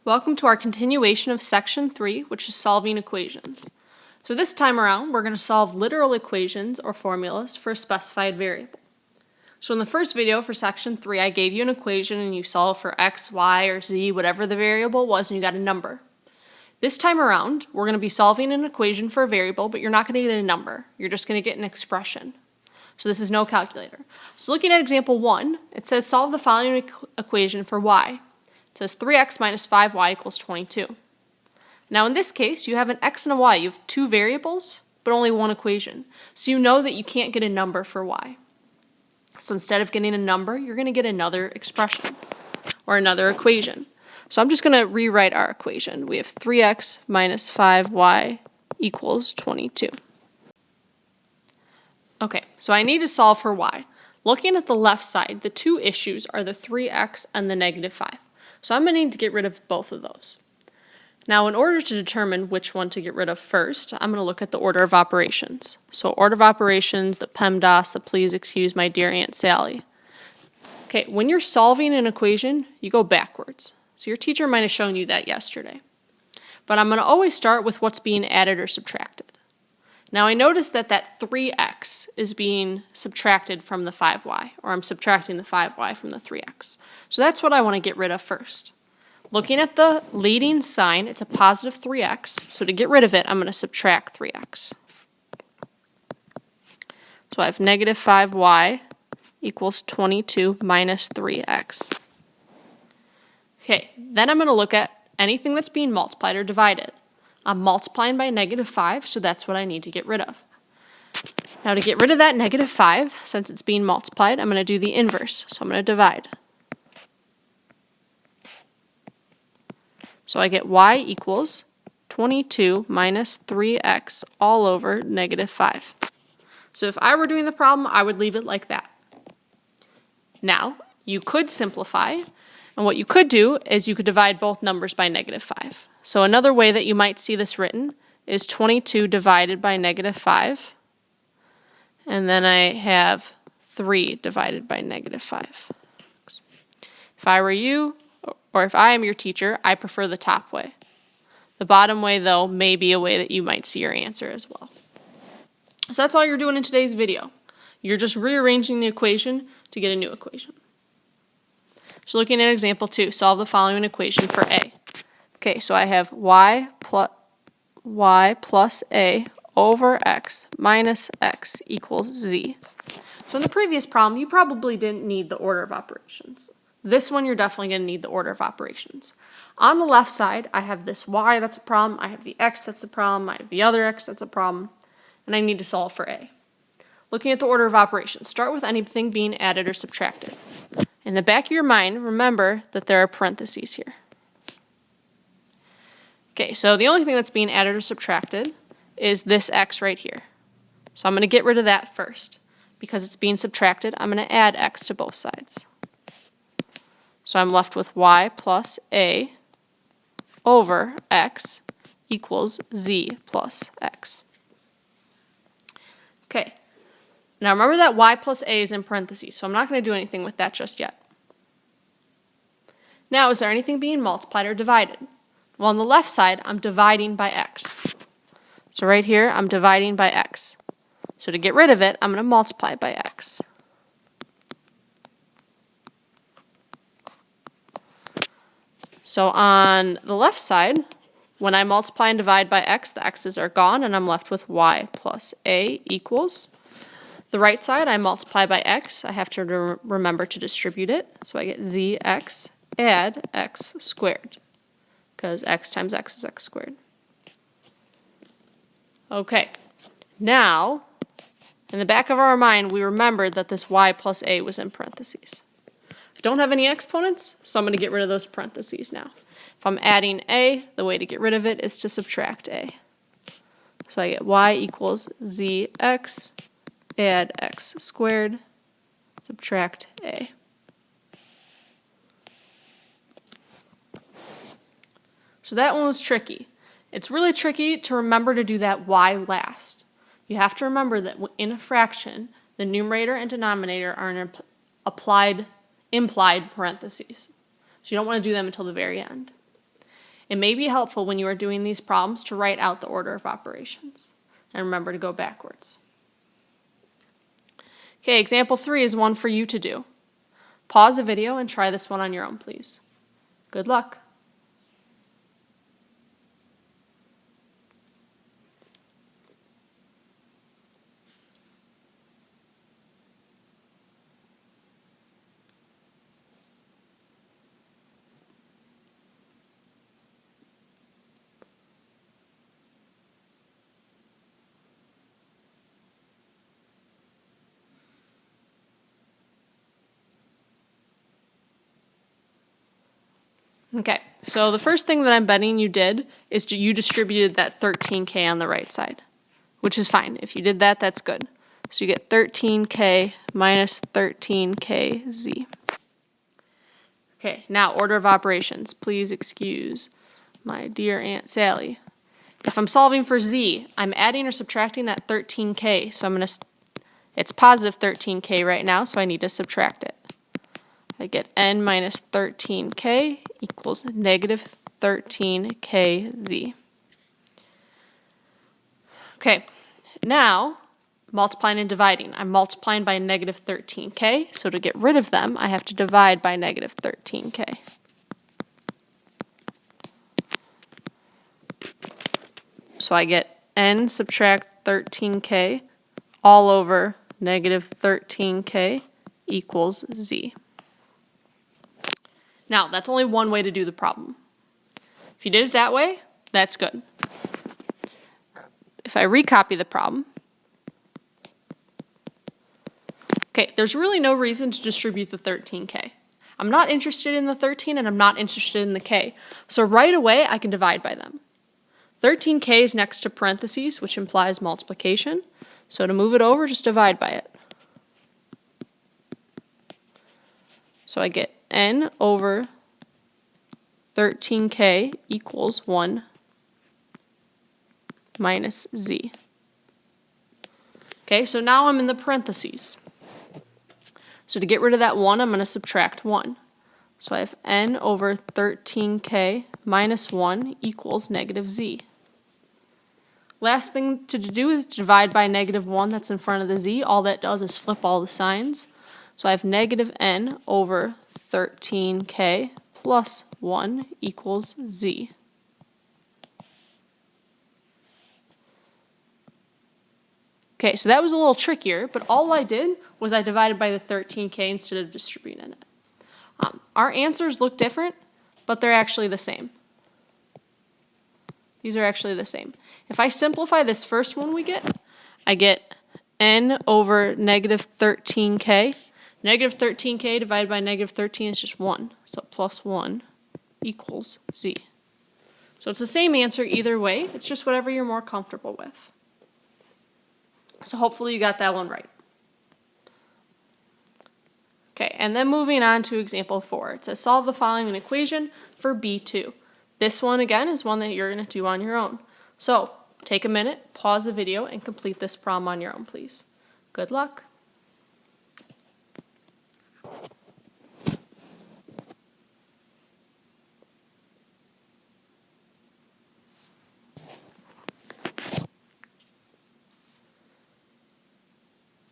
Welcome to our continuation of Section 3, which is solving equations. So this time around, we're going to solve literal equations or formulas for a specified variable. So in the first video for Section 3, I gave you an equation and you solved for x, y, or z, whatever the variable was, and you got a number. This time around, we're going to be solving an equation for a variable, but you're not going to get a number. You're just going to get an expression. So this is no calculator. So looking at example 1, it says solve the following equation for y. It says 3x minus 5y equals 22. Now in this case, you have an x and a y. You have two variables, but only one equation. So you know that you can't get a number for y. So instead of getting a number, you're going to get another expression or another equation. So I'm just going to rewrite our equation. We have 3x minus 5y equals 22. Okay, so I need to solve for y. Looking at the left side, the two issues are the 3x and the negative 5. So I'm going to need to get rid of both of those. Now, in order to determine which one to get rid of first, I'm going to look at the order of operations. So order of operations, the PEMDAS, the please excuse my dear Aunt Sally. Okay, when you're solving an equation, you go backwards. So your teacher might have shown you that yesterday. But I'm going to always start with what's being added or subtracted. Now I notice that 3x is being subtracted from the 5y, or I'm subtracting the 5y from the 3x. So that's what I want to get rid of first. Looking at the leading sign, it's a positive 3x, so to get rid of it, I'm going to subtract 3x. So I have negative 5y equals 22 minus 3x. Okay, then I'm going to look at anything that's being multiplied or divided. I'm multiplying by negative 5, so that's what I need to get rid of. Now to get rid of that negative 5, since it's being multiplied, I'm going to do the inverse. So I'm going to divide. So I get y equals 22 minus 3x all over negative 5. So if I were doing the problem, I would leave it like that. Now, you could simplify, and what you could do is you could divide both numbers by negative 5. So another way that you might see this written is 22 divided by negative 5. And then I have 3 divided by negative 5. If I were you, or if I am your teacher, I prefer the top way. The bottom way, though, may be a way that you might see your answer as well. So that's all you're doing in today's video. You're just rearranging the equation to get a new equation. So looking at example 2, solve the following equation for a. Okay, so I have y plus a over x minus x equals z. So in the previous problem, you probably didn't need the order of operations. This one, you're definitely going to need the order of operations. On the left side, I have this y, that's a problem. I have the x, that's a problem. I have the other x, that's a problem. And I need to solve for a. Looking at the order of operations, start with anything being added or subtracted. In the back of your mind, remember that there are parentheses here. Okay, so the only thing that's being added or subtracted is this x right here. So I'm going to get rid of that first. Because it's being subtracted, I'm going to add x to both sides. So I'm left with y plus a over x equals z plus x. Okay, now remember that y plus a is in parentheses, so I'm not going to do anything with that just yet. Now, is there anything being multiplied or divided? Well, on the left side, I'm dividing by x. So right here, I'm dividing by x. So to get rid of it, I'm going to multiply by x. So on the left side, when I multiply and divide by x, the x's are gone, and I'm left with y plus a equals. The right side, I multiply by x. I have to remember to distribute it. So I get zx add x squared, because x times x is x squared. Okay, now, in the back of our mind, we remembered that this y plus a was in parentheses. I don't have any exponents, so I'm going to get rid of those parentheses now. If I'm adding a, the way to get rid of it is to subtract a. So I get y equals zx add x squared, subtract a. So that one was tricky. It's really tricky to remember to do that y last. You have to remember that in a fraction, the numerator and denominator are in implied parentheses. So you don't want to do them until the very end. It may be helpful when you are doing these problems to write out the order of operations. And remember to go backwards. Okay, example 3 is one for you to do. Pause the video and try this one on your own, please. Good luck. Okay, so the first thing that I'm betting you did is you distributed that 13k on the right side, which is fine. If you did that, that's good. So you get 13k minus 13kz. Okay, now order of operations. Please excuse my dear Aunt Sally. If I'm solving for z, I'm adding or subtracting that 13k, so it's positive 13k right now, so I need to subtract it. I get n minus 13k equals negative 13kz. Okay, now multiplying and dividing. I'm multiplying by negative 13k, so to get rid of them, I have to divide by negative 13k. So I get n subtract 13k all over negative 13k equals z. Now, that's only one way to do the problem. If you did it that way, that's good. If I recopy the problem, okay, there's really no reason to distribute the 13k. I'm not interested in the 13 and I'm not interested in the k. So right away, I can divide by them. 13k is next to parentheses, which implies multiplication. So to move it over, just divide by it. So I get n over 13k equals 1 minus z. Okay, so now I'm in the parentheses. So to get rid of that 1, I'm going to subtract 1. So I have n over 13k minus 1 equals negative z. Last thing to do is divide by negative 1 that's in front of the z. All that does is flip all the signs. So I have negative n over 13k plus 1 equals z. Okay, so that was a little trickier, but all I did was I divided by the 13k instead of distributing it. Our answers look different, but they're actually the same. These are actually the same. If I simplify this first one I get n over negative 13k. Negative 13k divided by negative 13 is just 1. So plus 1 equals z. So it's the same answer either way. It's just whatever you're more comfortable with. So hopefully you got that one right. Okay, and then moving on to example 4. It says solve the following equation for B2. This one, again, is one that you're going to do on your own. So take a minute, pause the video, and complete this problem on your own, please. Good luck.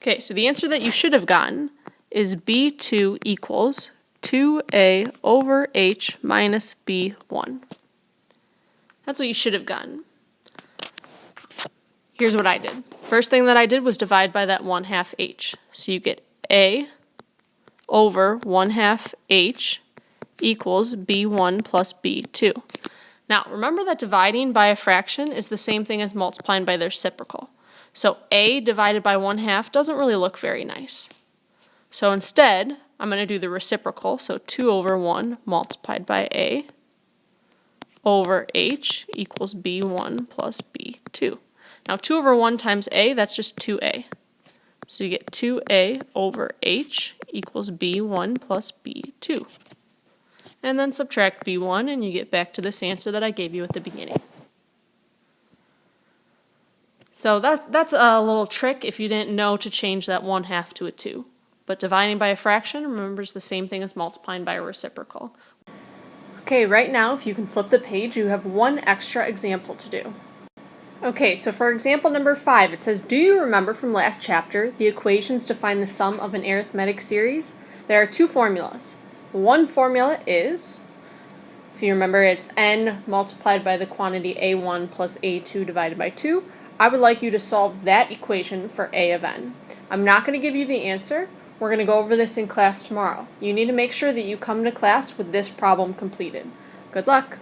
Okay, so the answer that you should have gotten is B2 equals 2a over h minus b1. That's what you should have gotten. Here's what I did. First thing that I did was divide by that 1/2 h. So you get a over 1/2 h equals b1 plus b2. Now, remember that dividing by a fraction is the same thing as multiplying by their reciprocal. So a divided by 1/2 doesn't really look very nice. So instead, I'm going to do the reciprocal, so 2 over 1 multiplied by a over h equals b1 plus b2. Now 2 over 1 times a, that's just 2a. So you get 2a over h equals b1 plus b2. And then subtract b1 and you get back to this answer that I gave you at the beginning. So that's a little trick if you didn't know to change that 1/2 to a 2. But dividing by a fraction, remember, is the same thing as multiplying by a reciprocal. Okay, right now, if you can flip the page, you have one extra example to do. Okay, so for example number 5, it says, do you remember from last chapter the equations to find the sum of an arithmetic series? There are two formulas. One formula is, if you remember, it's n multiplied by the quantity a1 plus a2 divided by 2. I would like you to solve that equation for a of n. I'm not going to give you the answer. We're going to go over this in class tomorrow. You need to make sure that you come to class with this problem completed. Good luck!